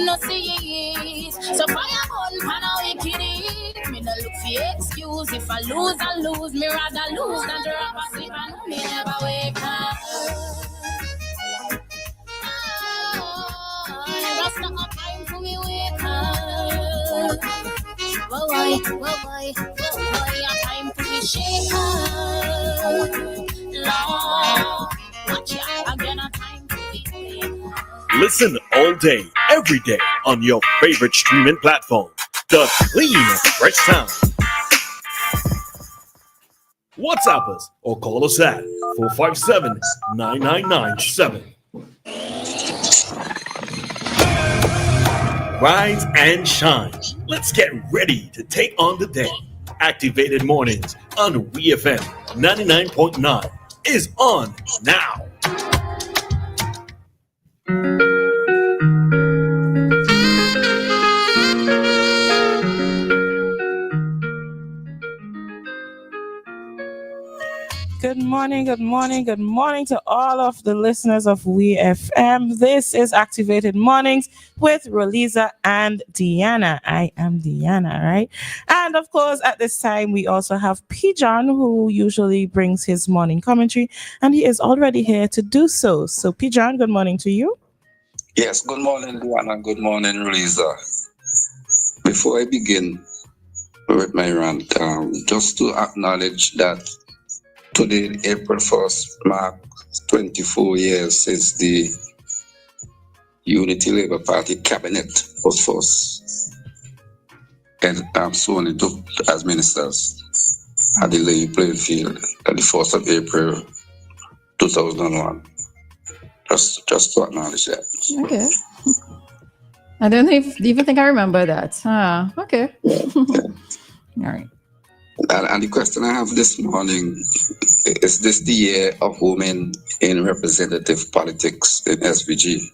no see. So fire burn pan a wicked it. Me no look for excuse. If I lose, I lose. Me rather lose than to rob a sleep and me never wake up. Rasta up time for me wake up. Whoa, boy, a time to be shaken. Lord, watch out again, a time to be wake up. Listen all day, every day on your favorite streaming platform. The clean, fresh sound. WhatsApp us or call us at 457-9997. Rise and shine. Let's get ready to take on the day. Activated Mornings on WEFM 99.9 is on now. Good morning to all of the listeners of WEFM. This is Activated Mornings with Roleza and Dianna. I am Dianna, right? And of course, at this time, we also have PeeJohn, who usually brings his morning commentary, and he is already here to do so. So, PeeJohn, good morning to you. Yes, good morning, Dianna. Good morning, Roleza. Before I begin with my rant, just to acknowledge that today, April 1st, marks 24 years since the Unity Labour Party cabinet was first and sworn into as ministers at the level playing field at the 1st of April 2001. Just to acknowledge that. Okay. I don't even think I remember that. Okay. All right. And the question I have this morning, is this the year of women in representative politics in SVG?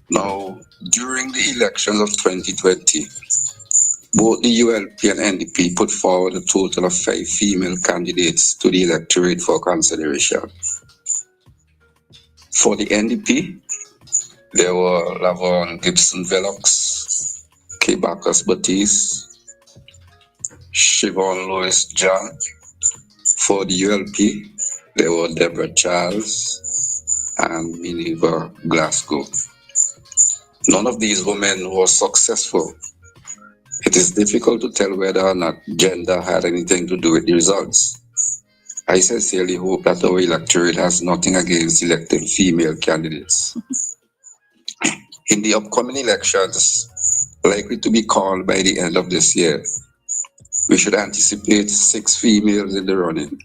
Now, during the elections of 2020, both the ULP and NDP put forward a total of 5 female candidates to the electorate for consideration. For the NDP, there were Lavon Gibson-Velox, K. Bacchus Batiste, Siobhan Lewis-John. For the ULP, there were Deborah Charles and Minerva Glasgow. None of these women was successful. It is difficult to tell whether or not gender had anything to do with the results. I sincerely hope that our electorate has nothing against electing female candidates. In the upcoming elections, likely to be called by the end of this year, we should anticipate 6 females in the running.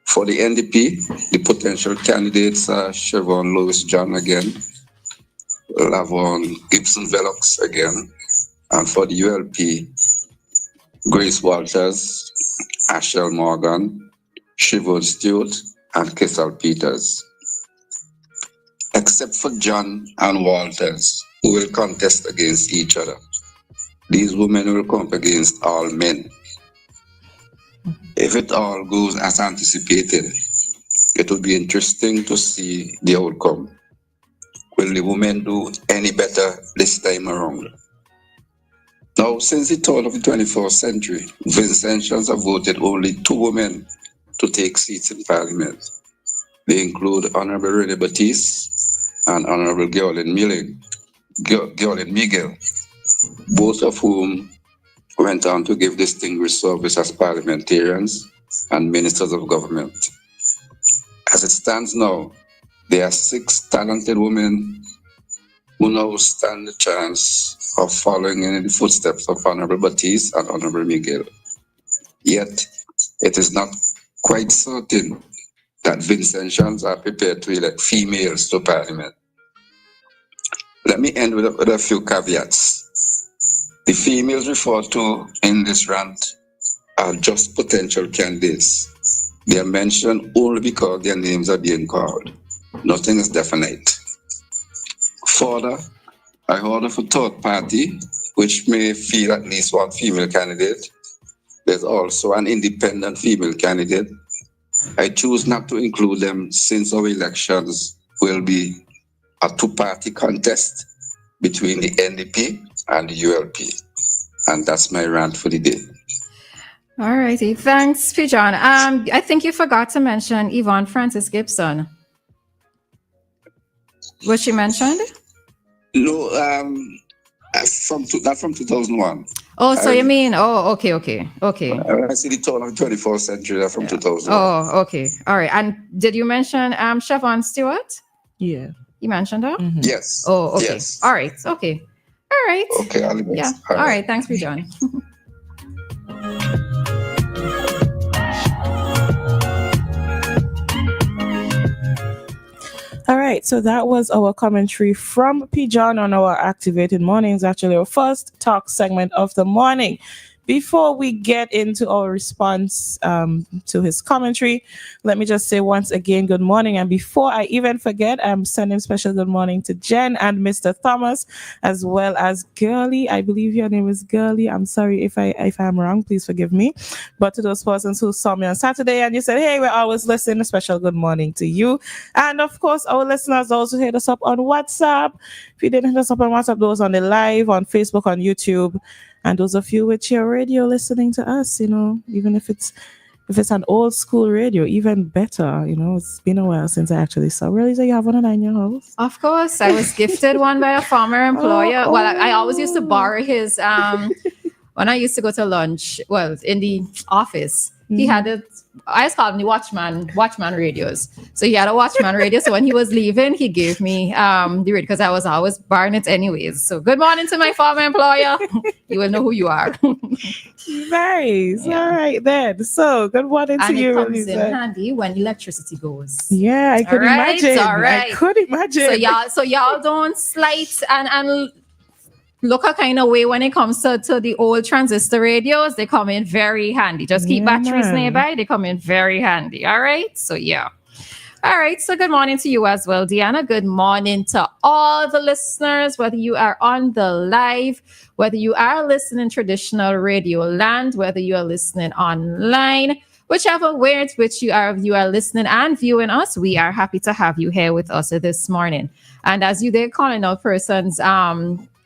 For the NDP, the potential candidates are Siobhan Lewis-John again, Lavon Gibson-Velox again, and for the ULP, Grace Walters, Ashel Morgan, Siobhan Stewart, and Kessel Peters. Except for John and Walters, who will contest against each other, these women will come up against all men. If it all goes as anticipated, it will be interesting to see the outcome. Will the women do any better this time around? Now, since the turn of the 21st century, Vincentians have voted only 2 women to take seats in Parliament. They include Honorable Rene Batiste and Honorable Geraldine Miguel, both of whom went on to give distinguished service as parliamentarians and ministers of government. As it stands now, there are 6 talented women who now stand the chance of following in the footsteps of Honorable Batiste and Honorable Miguel. Yet, it is not quite certain that Vincentians are prepared to elect females to Parliament. Let me end with a few caveats. The females referred to in this rant are just potential candidates. They are mentioned only because their names are being called. Nothing is definite. Further, I heard of a third party which may field at least 1 female candidate. There's also an independent female candidate. I choose not to include them since our elections will be a 2-party contest between the NDP and the ULP. And that's my rant for the day. All righty. Thanks, PeeJohn. I think you forgot to mention Yvonne Francis Gibson. Was she mentioned? No, not from 2001. Oh, so you mean, okay. I see the turn of the 21st century from 2001. Oh, okay. All right. And did you mention Siobhan Stewart? Yeah. You mentioned her? Mhm. Yes. Oh, okay. Yes. All right. Okay. All right. Okay, I'll leave it. Yeah. All right. Thanks, PeeJohn. All right, so that was our commentary from PeeJohn on our Activated Mornings, actually our first talk segment of the morning. Before we get into our response to his commentary, let me just say once again, good morning. And before I even forget, I'm sending special good morning to Jen and Mr. Thomas, as well as Girly. I believe your name is Girly. I'm sorry if I'm wrong, please forgive me. But to those persons who saw me on Saturday and you said, hey, we're always listening, a special good morning to you. And of course, our listeners also hit us up on WhatsApp. If you didn't hit us up on WhatsApp, those on the live, on Facebook, on YouTube. And those of you with your radio listening to us, even if it's an old school radio, even better, it's been a while since I actually saw. Roleza, you have one of that in your house? Of course. I was gifted one by a former employer. Well, I always used to borrow his, when I used to go to lunch, in the office, he had it. I just called them the Watchman radios. So he had a Watchman radio. So when he was leaving, he gave me the radio because I was always borrowing it anyways. So good morning to my former employer. You will know who you are. Nice. Yeah. All right then. So good morning to you. And it comes in handy when electricity goes. Yeah, I could imagine. All right. I could imagine. So y'all don't slight and look a kind of way when it comes to the old transistor radios. They come in very handy. Just keep batteries nearby. They come in very handy. All right. So yeah. All right. So good morning to you as well, Dianna. Good morning to all the listeners, whether you are on the live, whether you are listening traditional radio land, whether you are listening online, whichever way it's which you are listening and viewing us. We are happy to have you here with us this morning. And as you there calling out persons,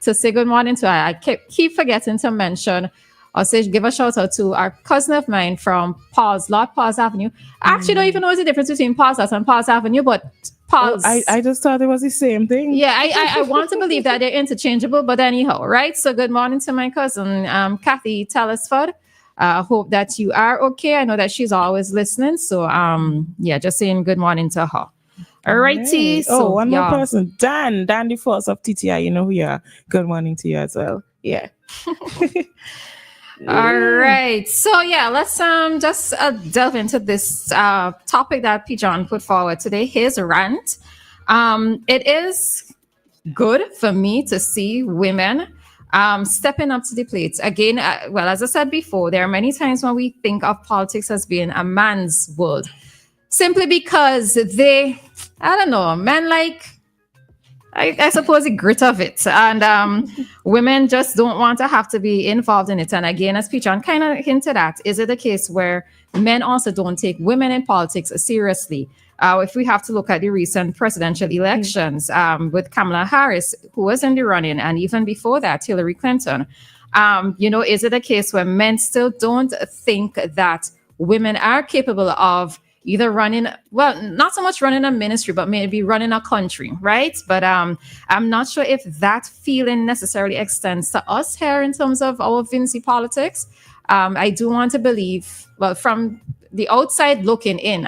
to say good morning to, I keep forgetting to mention or say give a shout out to our cousin of mine from Paul's Avenue. I actually don't even know the difference between Paul's Lot and Paul's Avenue, but Paul's. I just thought it was the same thing. Yeah, I want to believe that they're interchangeable, but anyhow, right? So good morning to my cousin, Kathy Telesford. Hope that you are okay. I know that she's always listening. So just saying good morning to her. All righty. Right. So one more person, Dan the Force of TTI. You know who you are. Good morning to you as well. Yeah. All right. So let's just delve into this topic that PeeJohn put forward today. His rant. It is good for me to see women stepping up to the plate. Again, as I said before, there are many times when we think of politics as being a man's world. Simply because men like, I suppose, the grit of it. And women just don't want to have to be involved in it. And again, as PeeJohn kind of hinted at, is it a case where men also don't take women in politics seriously? If we have to look at the recent presidential elections with Kamala Harris, who was in the running, and even before that, Hillary Clinton, is it a case where men still don't think that women are capable of either running, not so much running a ministry, but maybe running a country, right? But I'm not sure if that feeling necessarily extends to us here in terms of our Vincy politics. I do want to believe, from the outside looking in,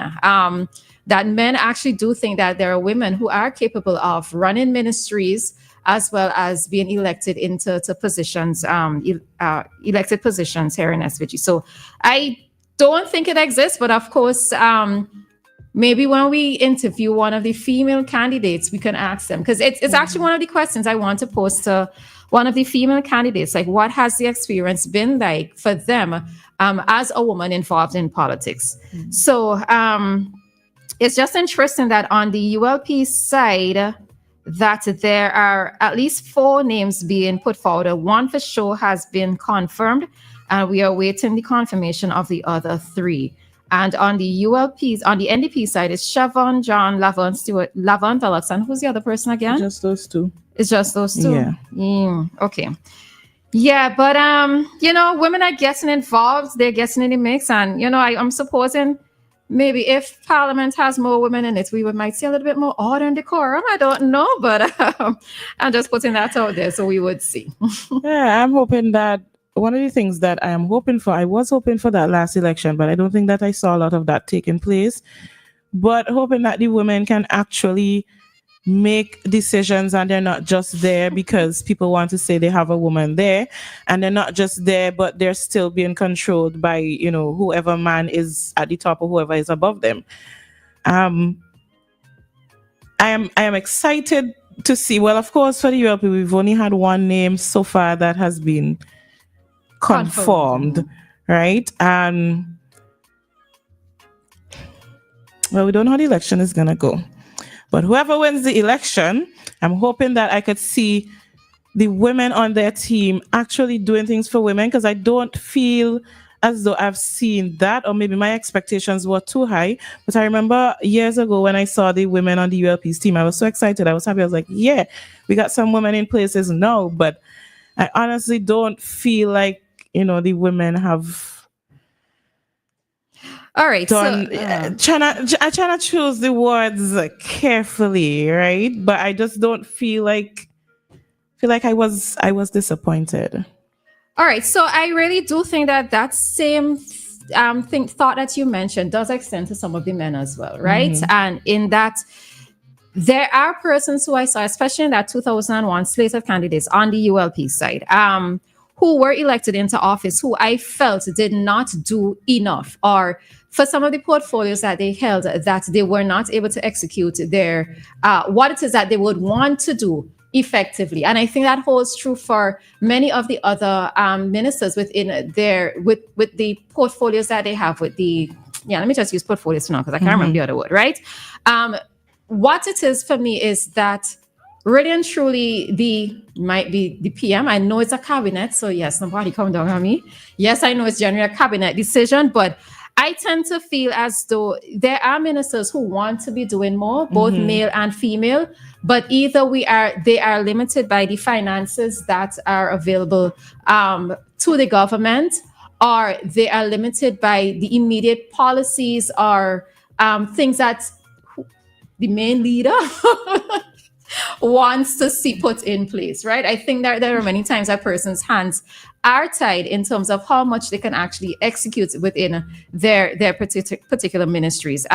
that men actually do think that there are women who are capable of running ministries as well as being elected into positions, elected positions here in SVG. So I don't think it exists, but of course, maybe when we interview one of the female candidates, we can ask them, because it's actually one of the questions I want to pose to one of the female candidates, like what has the experience been like for them as a woman involved in politics? So it's just interesting that on the ULP side, that there are at least 4 names being put forward. One for sure has been confirmed. We are waiting the confirmation of the other 3. And on the NDP side, it's Siobhan, John, Lavon, Stewart, Lavon Phillips, and who's the other person again? Just those 2. It's just those two. Yeah. Okay. Yeah, but women are getting involved. They're getting in the mix, and I'm supposing maybe if Parliament has more women in it, we might see a little bit more order and decorum. I don't know, but I'm just putting that out there, so we would see. Yeah, I'm hoping that one of the things that I am hoping for, I was hoping for that last election, but I don't think that I saw a lot of that taking place. But hoping that the women can actually make decisions and they're not just there because people want to say they have a woman there, and they're not just there but they're still being controlled by whoever man is at the top or whoever is above them. I am excited to see. Well, of course, for the ULP we've only had one name so far that has been confirmed, right? Well, we don't know how the election is gonna go. But whoever wins the election, I'm hoping that I could see the women on their team actually doing things for women, because I don't feel as though I've seen that, or maybe my expectations were too high. But I remember years ago when I saw the women on the ULP's team, I was so excited. I was happy. I was like, yeah, we got some women in places now. But I honestly don't feel like, the women have... All right. I'm trying to choose the words carefully, right? But I just don't feel like I was disappointed. All right. So I really do think that same thought that you mentioned does extend to some of the men as well, right? Mm-hmm. And in that, there are persons who I saw, especially in that 2001 slate of candidates on the ULP side, who were elected into office, who I felt did not do enough, or for some of the portfolios that they held, that they were not able to execute their what it is that they would want to do effectively. And I think that holds true for many of the other ministers within with the portfolios that they have with the, let me just use portfolios now because I can't remember the other word, right? What it is for me is that really and truly might be the PM. I know it's a cabinet, so yes, nobody come down on me. Yes, I know it's generally a cabinet decision, but I tend to feel as though there are ministers who want to be doing more, both male and female, but either they are limited by the finances that are available to the government, or they are limited by the immediate policies or things that the main leader wants to see put in place, right? I think that there are many times a person's hands are tied in terms of how much they can actually execute within their particular ministries.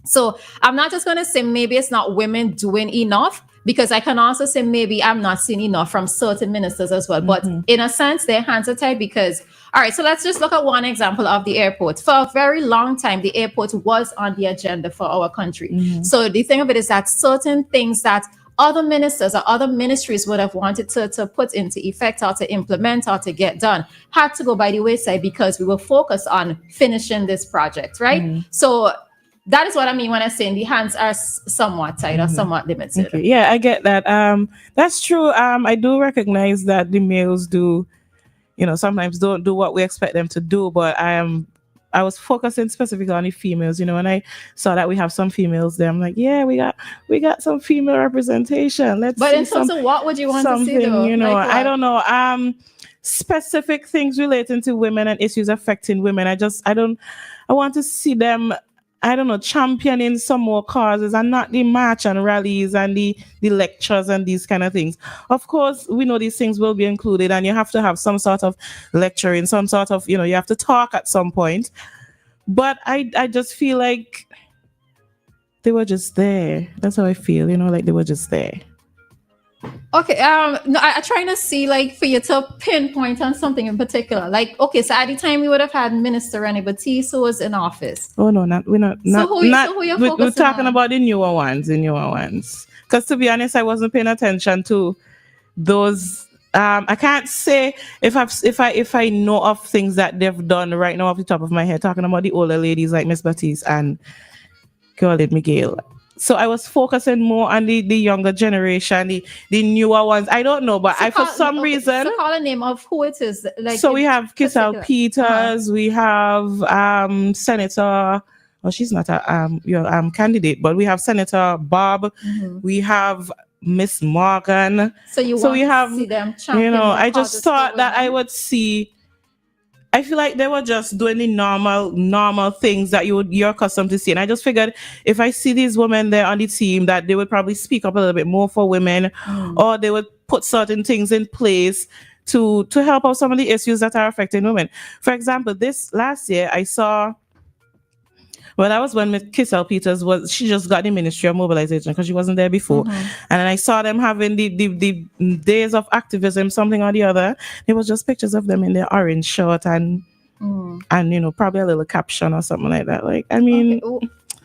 So I'm not just going to say maybe it's not women doing enough, because I can also say maybe I'm not seeing enough from certain ministers as well. But in a sense, their hands are tied because, all right, so let's just look at one example of the airport. For a very long time, the airport was on the agenda for our country. So the thing of it is that certain things that other ministers or other ministries would have wanted to put into effect or to implement or to get done had to go by the wayside because we were focused on finishing this project, right? So that is what I mean when I say the hands are somewhat tight or somewhat limited. Okay. Yeah, I get that. That's true. I do recognize that the males do, sometimes don't do what we expect them to do, but I was focusing specifically on the females. When I saw that we have some females there, I'm like, yeah, we got some female representation. But in terms of what would you want to see, though? I don't know. Specific things relating to women and issues affecting women. I want to see them, championing some more causes and not the march and rallies and the lectures and these kind of things. Of course, we know these things will be included and you have to have some sort of lecturing, some sort of, you have to talk at some point. But I just feel like they were just there. That's how I feel, like they were just there. Okay, no, I'm trying to see, for you to pinpoint on something in particular. Okay, so at the time we would have had Minister Rene Batiste who was in office. Oh no, we're not. So who you're focusing we're talking on? about the newer ones. Because to be honest, I wasn't paying attention to those. I can't say if I know of things that they've done right now off the top of my head. Talking about the older ladies like Miss Batiste and Caroline Miguel. So I was focusing more on the younger generation, the newer ones. I don't know, but for some reason. So call a name of who it is. So we have Kisal Peters. We have Senator. Well, she's not a candidate, but we have Senator Bob. We have Miss Morgan. So you So want we have, to see them you champion know, more I just causes for thought that I women? would see. I feel like they were just doing the normal things that you're accustomed to see. And I just figured if I see these women there on the team, that they would probably speak up a little bit more for women, or they would put certain things in place to help out some of the issues that are affecting women. For example, this last year I saw. Well, that was when Miss Kissel Peters she just got the Ministry of Mobilization because she wasn't there before. And then I saw them having the days of activism, something or the other. It was just pictures of them in their orange shirt and you know, probably a little caption or something like that. Like, I mean,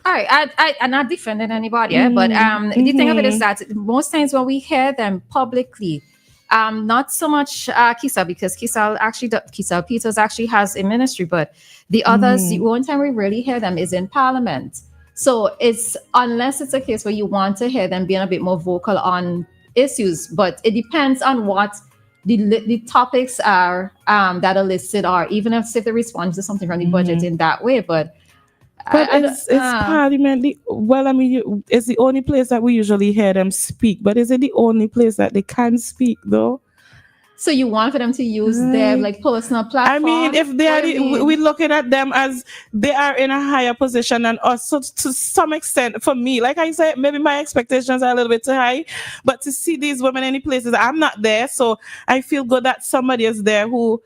All right, I'm not defending anybody, but the thing of it is that most times when we hear them publicly, not so much Kisa, because Kisa Peters actually has a ministry, but the others, the one time we really hear them is in Parliament. So it's, unless it's a case where you want to hear them being a bit more vocal on issues, but it depends on what the topics are that are listed, or even if they respond to something from the budget in that way. But it's Parliament. Well, I mean, it's the only place that we usually hear them speak. But is it the only place that they can speak, though? So you want for them to use their like personal platform? I mean, if they are, we're looking at them as they are in a higher position than us. So to some extent, for me, like I said, maybe my expectations are a little bit too high. But to see these women in the places, I'm not there. So I feel good that somebody is there who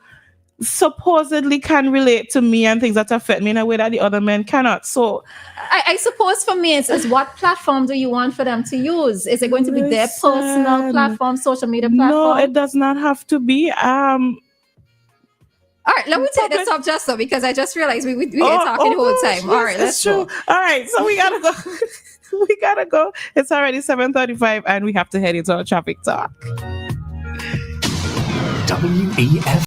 supposedly can relate to me and things that affect me in a way that the other men cannot. So I suppose for me it's what platform do you want for them to use? Is it going to be their personal platform, social media platform? No, it does not have to be. All right, let me take this off just so, because I just realized we are talking the whole time. All right, let's go. All right, so we gotta go. We gotta go. It's already 7:35 and we have to head into our traffic talk. WEFM.